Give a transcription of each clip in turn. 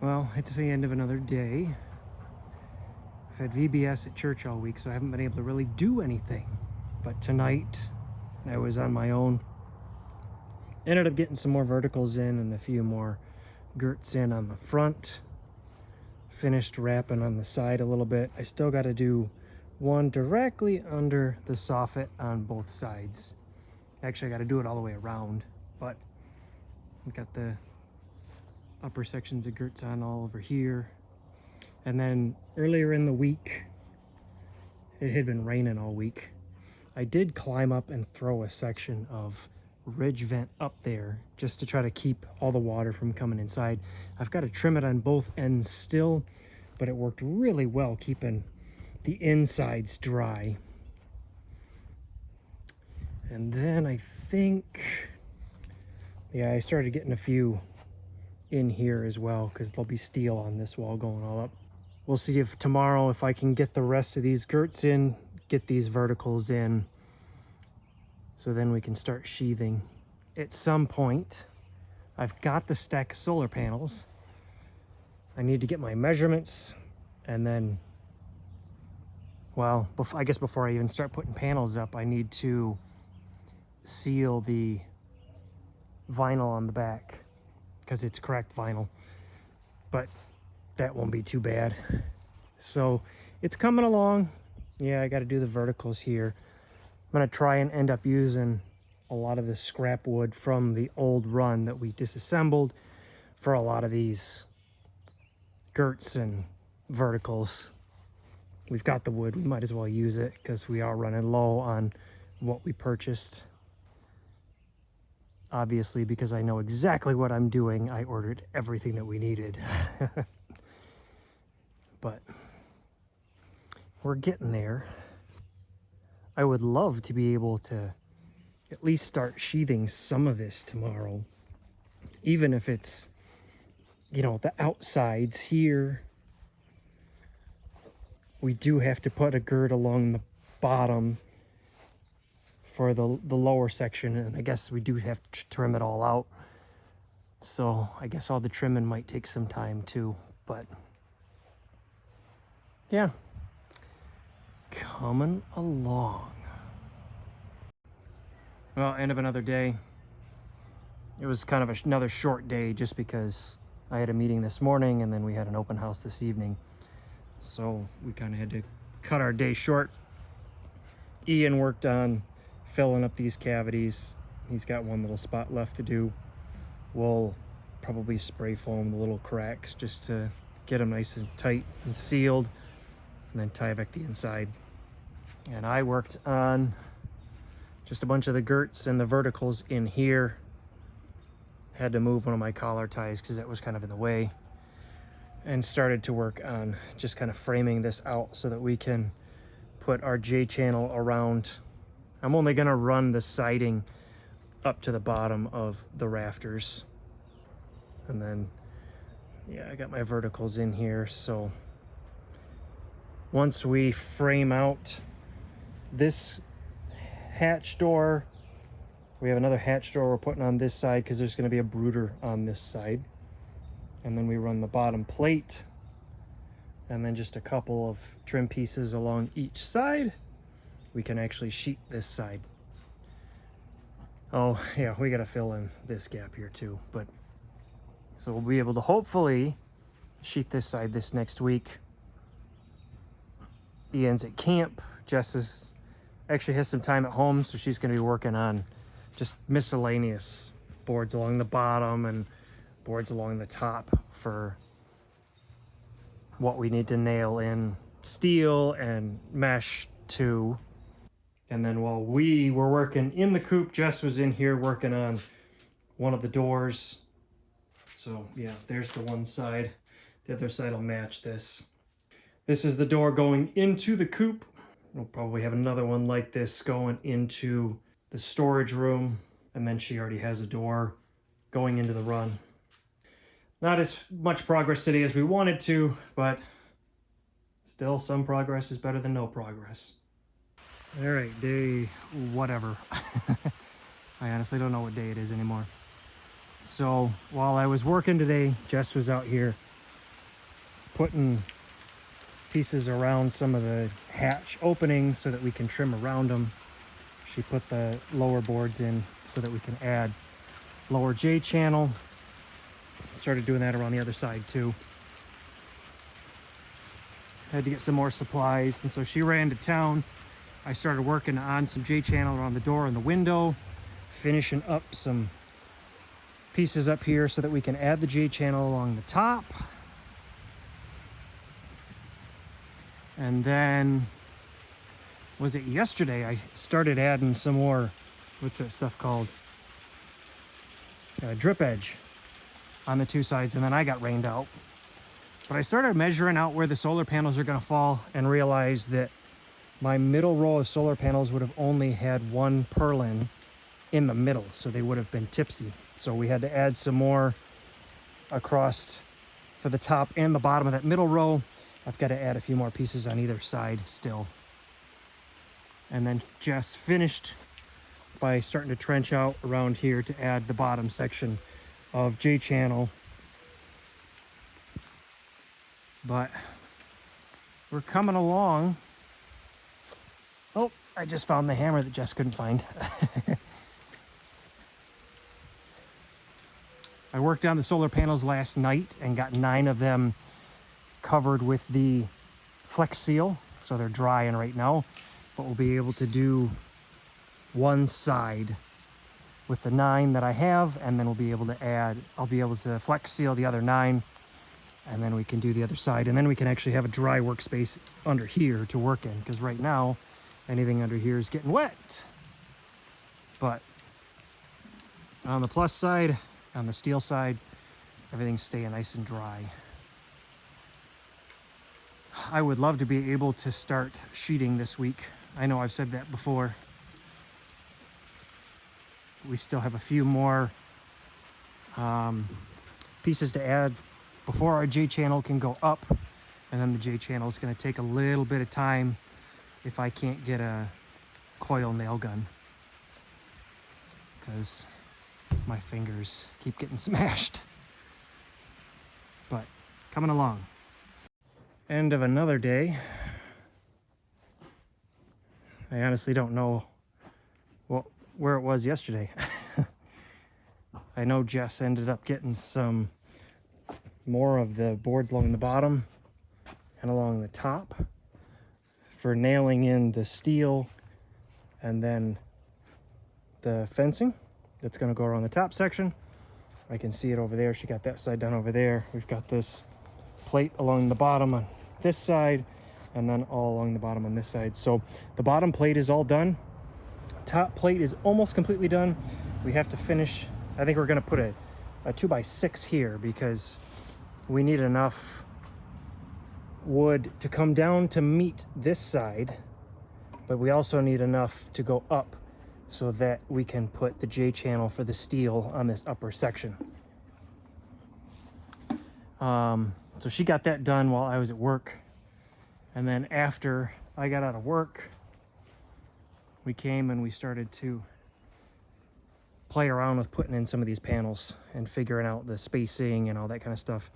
Well, it's the end of another day. I've had VBS at church all week, so I haven't been able to really do anything. But tonight, I was on my own. Ended up getting some more verticals in and a few more girts in on the front. Finished wrapping on the side a little bit. I still got to do one directly under the soffit on both sides. Actually, I got to do it all the way around, but I've got the upper sections of girts on all over here. And then earlier in the week, it had been raining all week. I did climb up and throw a section of ridge vent up there just to try to keep all the water from coming inside. I've got to trim it on both ends still, but it worked really well keeping the insides dry. And then I think, I started getting a few in here as well because there'll be steel on this wall going all up. We'll see if tomorrow, if I can get the rest of these girts in, get these verticals in, so then we can start sheathing. At some point, I've got the stack of solar panels. I need to get my measurements, and then, well, I guess before I even start putting panels up, I need to seal the vinyl on the back because it's cracked vinyl, but that won't be too bad. So it's coming along. Yeah, I got to do the verticals here. I'm going to try and end up using a lot of the scrap wood from the old run that we disassembled for a lot of these girts and verticals. We've got the wood, we might as well use it because we are running low on what we purchased. Obviously, because I know exactly what I'm doing, I ordered everything that we needed. But we're getting there. I would love to be able to at least start sheathing some of this tomorrow. Even if it's, the outsides here. We do have to put a gird along the bottom for the lower section, and I guess we do have to trim it all out. So I guess all the trimming might take some time too, but yeah, coming along. Well, end of another day. It was kind of another short day just because I had a meeting this morning and then we had an open house this evening. So we kind of had to cut our day short. Ian worked on filling up these cavities. He's got one little spot left to do. We'll probably spray foam the little cracks just to get them nice and tight and sealed, and then tie back the inside. And I worked on just a bunch of the girts and the verticals in here. Had to move one of my collar ties because that was kind of in the way, and started to work on just kind of framing this out so that we can put our J channel around. I'm only going to run the siding up to the bottom of the rafters. And then, I got my verticals in here. So once we frame out this hatch door, we have another hatch door we're putting on this side because there's going to be a brooder on this side. And then we run the bottom plate and then just a couple of trim pieces along each side. We can actually sheet this side. Oh yeah, we got to fill in this gap here too. But so we'll be able to hopefully sheet this side this next week. Ian's at camp. Jess actually has some time at home, so she's going to be working on just miscellaneous boards along the bottom and boards along the top for what we need to nail in steel and mesh to. And then while we were working in the coop, Jess was in here working on one of the doors. So yeah, there's the one side. The other side will match this. This is the door going into the coop. We'll probably have another one like this going into the storage room. And then she already has a door going into the run. Not as much progress today as we wanted to, but still some progress is better than no progress. All right, day whatever. I honestly don't know what day it is anymore. So while I was working today, Jess was out here putting pieces around some of the hatch openings so that we can trim around them. She put the lower boards in so that we can add lower J channel. Started doing that around the other side too. Had to get some more supplies, and so she ran to town. I started working on some J channel around the door and the window, finishing up some pieces up here so that we can add the J channel along the top. And then, was it yesterday, I started adding some more, what's that stuff called? Drip edge on the two sides, and then I got rained out. But I started measuring out where the solar panels are going to fall and realized that my middle row of solar panels would have only had one purlin in the middle, so they would have been tipsy. So we had to add some more across for the top and the bottom of that middle row. I've got to add a few more pieces on either side still. And then Jess finished by starting to trench out around here to add the bottom section of J channel. But we're coming along. Oh, I just found the hammer that Jess couldn't find. I worked on the solar panels last night and got 9 of them covered with the Flex Seal, so they're drying right now, but we'll be able to do one side with the 9 that I have, and then we'll be able to I'll be able to Flex Seal the other 9, and then we can do the other side, and then we can actually have a dry workspace under here to work in, because right now anything under here is getting wet. But on the plus side, on the steel side, everything's staying nice and dry. I would love to be able to start sheeting this week. I know I've said that before. We still have a few more pieces to add before our J channel can go up, and then the J channel is going to take a little bit of time if I can't get a coil nail gun, because my fingers keep getting smashed. But coming along. End of another day. I honestly don't know where it was yesterday. I know Jess ended up getting some more of the boards along the bottom and along the top for nailing in the steel and then the fencing that's going to go around the top section. I can see it over there. She got that side done over there. We've got this plate along the bottom on this side, and then all along the bottom on this side. So the bottom plate is all done. Top plate is almost completely done. We have to finish. I think we're going to put a 2x6 here because we need enough wood to come down to meet this side, but we also need enough to go up so that we can put the J channel for the steel on this upper section. So she got that done while I was at work. And then after I got out of work, we came and we started to play around with putting in some of these panels and figuring out the spacing and all that kind of stuff.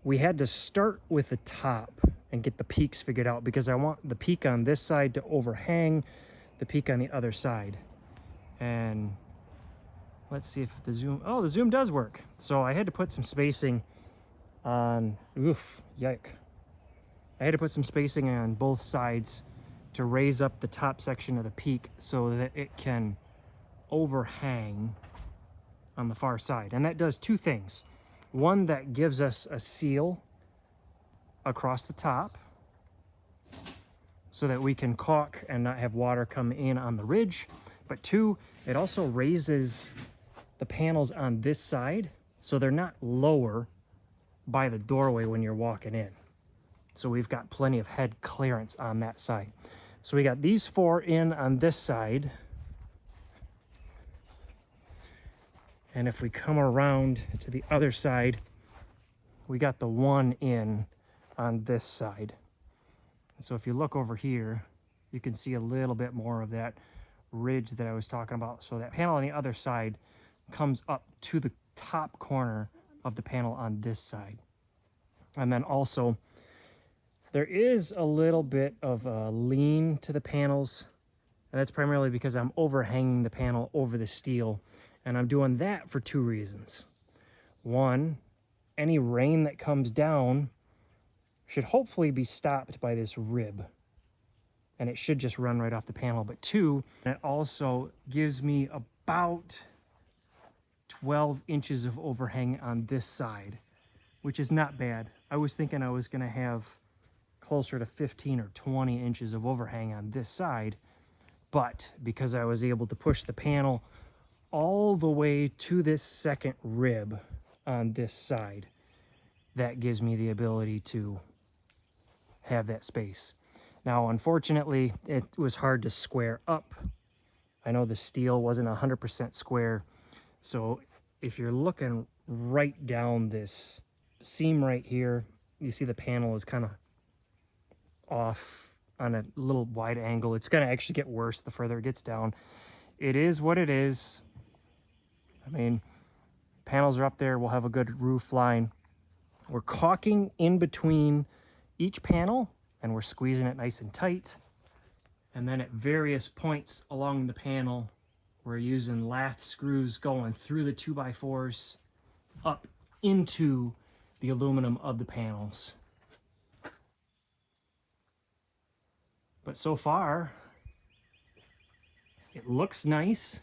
We had to start with the top and get the peaks figured out because I want the peak on this side to overhang the peak on the other side. And let's see if the zoom, oh, the zoom does work. So I had to put some spacing on, yike. I had to put some spacing on both sides to raise up the top section of the peak so that it can overhang on the far side. And that does two things. One, that gives us a seal across the top so that we can caulk and not have water come in on the ridge. But two, it also raises the panels on this side so they're not lower by the doorway when you're walking in. So we've got plenty of head clearance on that side. So we got these 4 in on this side. And if we come around to the other side, we got the 1 in on this side. And so if you look over here, you can see a little bit more of that ridge that I was talking about. So that panel on the other side comes up to the top corner of the panel on this side. And then also, there is a little bit of a lean to the panels, and that's primarily because I'm overhanging the panel over the steel, and I'm doing that for two reasons. One, any rain that comes down should hopefully be stopped by this rib, and it should just run right off the panel. But two, it also gives me about 12 inches of overhang on this side, which is not bad. I was thinking I was gonna have closer to 15 or 20 inches of overhang on this side, but because I was able to push the panel all the way to this second rib on this side, that gives me the ability to have that space. Now, unfortunately, it was hard to square up. I know the steel wasn't 100% square, so if you're looking right down this seam right here, you see the panel is kind of off on a little wide angle. It's going to actually get worse the further it gets down. It is what it is. I mean, panels are up there. We'll have a good roof line. We're caulking in between each panel, and we're squeezing it nice and tight. And then at various points along the panel, we're using lath screws going through the 2x4s up into the aluminum of the panels. But so far, it looks nice,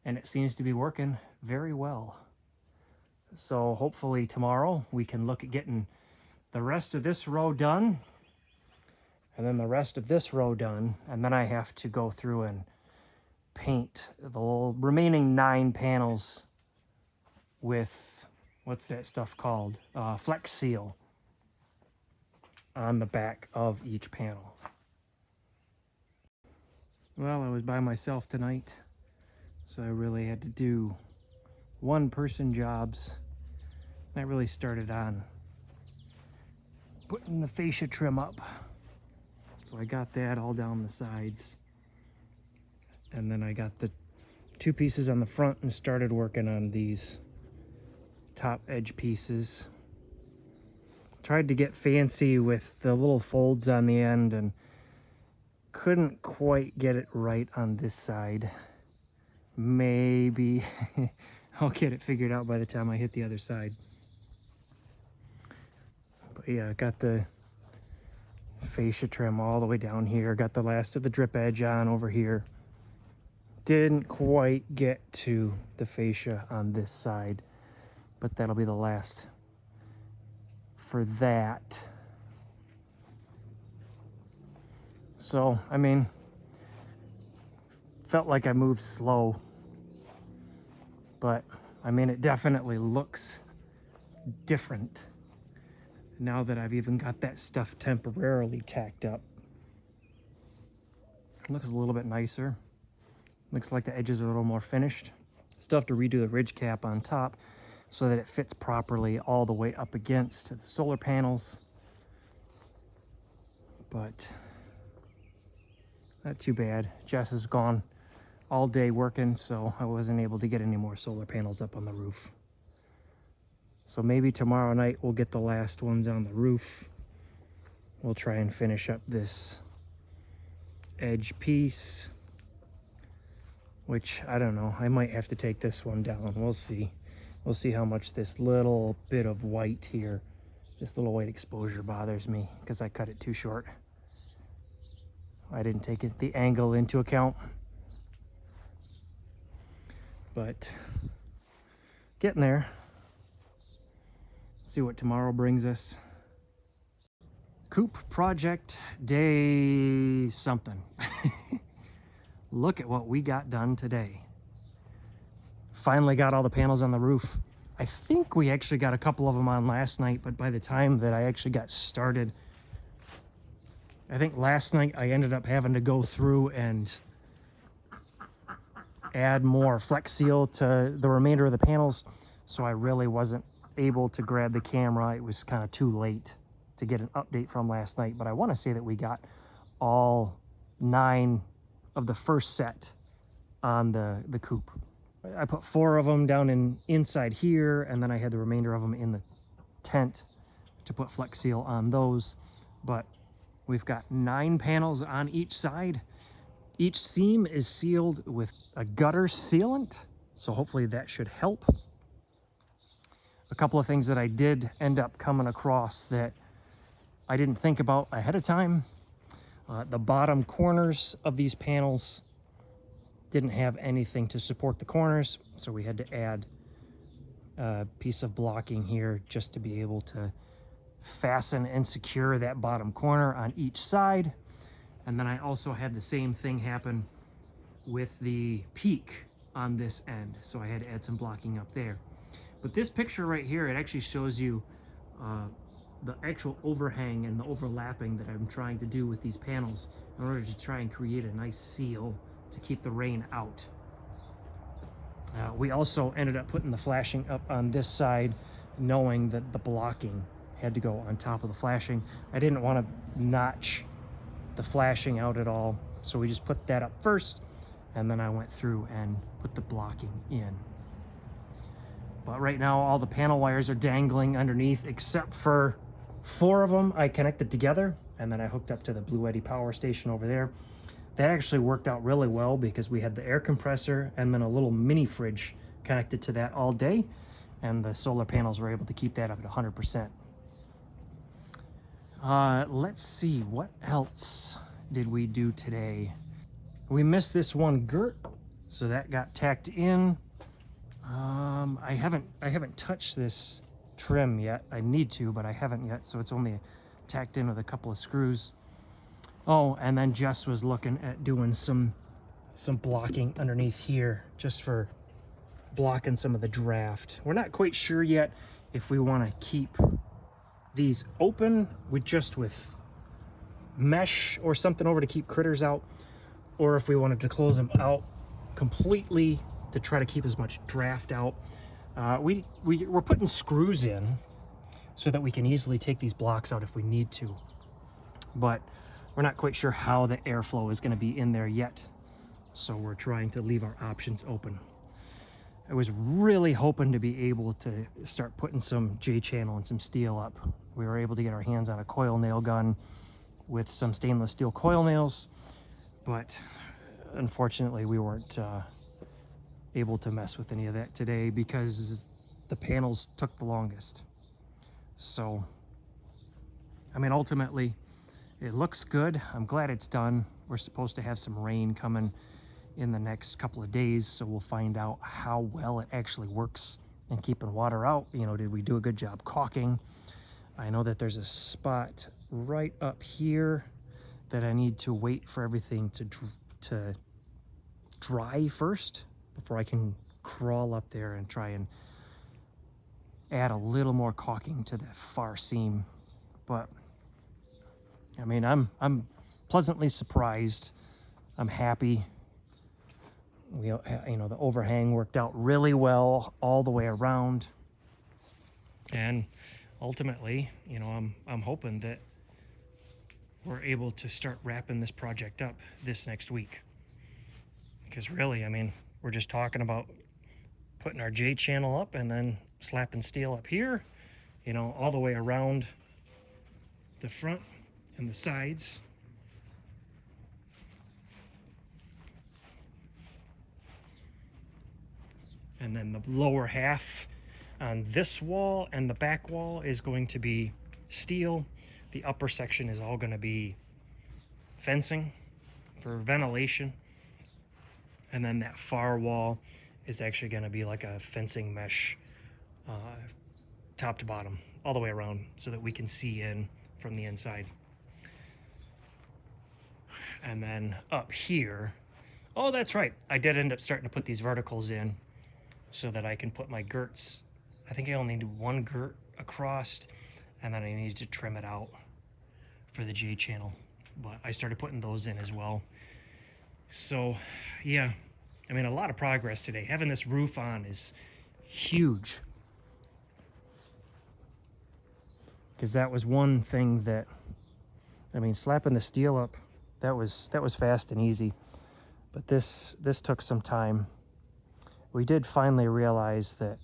and it seems to be working very well. So hopefully tomorrow we can look at getting the rest of this row done, and then the rest of this row done, and then I have to go through and paint the remaining 9 panels with, what's that stuff called? Flex seal on the back of each panel. Well, I was by myself tonight, so I really had to do one-person jobs. That really started on putting the fascia trim up. So I got that all down the sides. And then I got the 2 pieces on the front and started working on these top edge pieces. Tried to get fancy with the little folds on the end and couldn't quite get it right on this side. Maybe I'll get it figured out by the time I hit the other side. But yeah, got the fascia trim all the way down here. Got the last of the drip edge on over here. Didn't quite get to the fascia on this side, but that'll be the last for that. So, I mean, felt like I moved slow, but I mean, it definitely looks different now that I've even got that stuff temporarily tacked up. It looks a little bit nicer. Looks like the edges are a little more finished. Still have to redo the ridge cap on top so that it fits properly all the way up against the solar panels. But not too bad. Jess is gone all day working, so I wasn't able to get any more solar panels up on the roof. So maybe tomorrow night we'll get the last ones on the roof. We'll try and finish up this edge piece, which I don't know. I might have to take this one down. We'll see. We'll see how much this little bit of white here, this little white exposure bothers me because I cut it too short. I didn't take the angle into account. But getting there. See what tomorrow brings us. Coop project day something. Look at what we got done today. Finally got all the panels on the roof. I think we actually got a couple of them on last night, but by the time that I actually got started, I think last night I ended up having to go through and add more Flex Seal to the remainder of the panels, so I really wasn't able to grab the camera. It was kind of too late to get an update from last night, but I want to say that we got all 9 of the first set on the coop. I put 4 of them down inside here, and then I had the remainder of them in the tent to put Flex Seal on those. But we've got 9 panels on each side. Each seam is sealed with a gutter sealant, so hopefully that should help. A couple of things that I did end up coming across that I didn't think about ahead of time. The bottom corners of these panels didn't have anything to support the corners, so we had to add a piece of blocking here just to be able to fasten and secure that bottom corner on each side. And then I also had the same thing happen with the peak on this end, so I had to add some blocking up there. But this picture right here, it actually shows you the actual overhang and the overlapping that I'm trying to do with these panels in order to try and create a nice seal to keep the rain out. We also ended up putting the flashing up on this side, knowing that the blocking had to go on top of the flashing. I didn't want to notch the flashing out at all, so we just put that up first, and then I went through and put the blocking in. But right now all the panel wires are dangling underneath except for 4 of them I connected together, and then I hooked up to the Blue Eddy power station over there. That actually worked out really well because we had the air compressor and then a little mini fridge connected to that all day, and the solar panels were able to keep that up at 100%. Let's see, what else did we do today? We missed this one girt, so that got tacked in. I haven't touched this trim yet. I need to, but I haven't yet, so it's only tacked in with a couple of screws. Oh, and then Jess was looking at doing some blocking underneath here just for blocking some of the draft. We're not quite sure yet if we want to keep these open with mesh or something over to keep critters out, or if we wanted to close them out completely to try to keep as much draft out. We're putting screws in so that we can easily take these blocks out if we need to, but we're not quite sure how the airflow is going to be in there yet, so we're trying to leave our options open. I was really hoping to be able to start putting some J-channel and some steel up. We were able to get our hands on a coil nail gun with some stainless steel coil nails, but unfortunately we weren't able to mess with any of that today because the panels took the longest. So, I mean, ultimately, it looks good. I'm glad it's done. We're supposed to have some rain coming in the next couple of days, so we'll find out how well it actually works in keeping water out. You know, did we do a good job caulking? I know that there's a spot right up here that I need to wait for everything to dry first before I can crawl up there and try and add a little more caulking to that far seam. But I mean, I'm pleasantly surprised. I'm happy. You know, the overhang worked out really well all the way around, and ultimately, you know, I'm hoping that we're able to start wrapping this project up this next week. Because really, I mean, we're just talking about putting our J channel up and then slapping steel up here, you know, all the way around the front and the sides. And then the lower half on this wall and the back wall is going to be steel. The upper section is all going to be fencing for ventilation. And then that far wall is actually going to be like a fencing mesh, top to bottom, all the way around, so that we can see in from the inside. And then up here, oh, that's right, I did end up starting to put these verticals in so that I can put my girts. I think I only need 1 girt across, and then I need to trim it out for the J channel. But I started putting those in as well. So yeah, I mean, a lot of progress today. Having this roof on is huge, because that was one thing that, I mean, slapping the steel up, that was fast and easy, but this took some time. We did finally realize that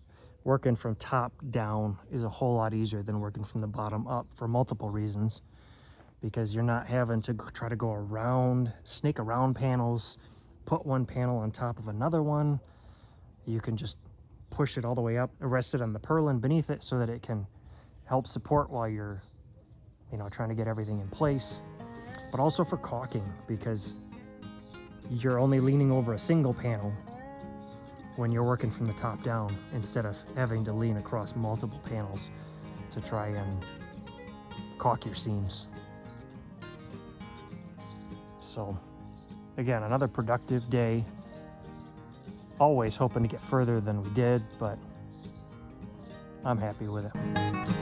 working from top down is a whole lot easier than working from the bottom up for multiple reasons, because you're not having to try to go around, snake around panels, put one panel on top of another one. You can just push it all the way up, rest it on the purlin beneath it so that it can help support while you're, trying to get everything in place. But also for caulking, because you're only leaning over a single panel when you're working from the top down, instead of having to lean across multiple panels to try and caulk your seams. So again, another productive day. Always hoping to get further than we did, but I'm happy with it.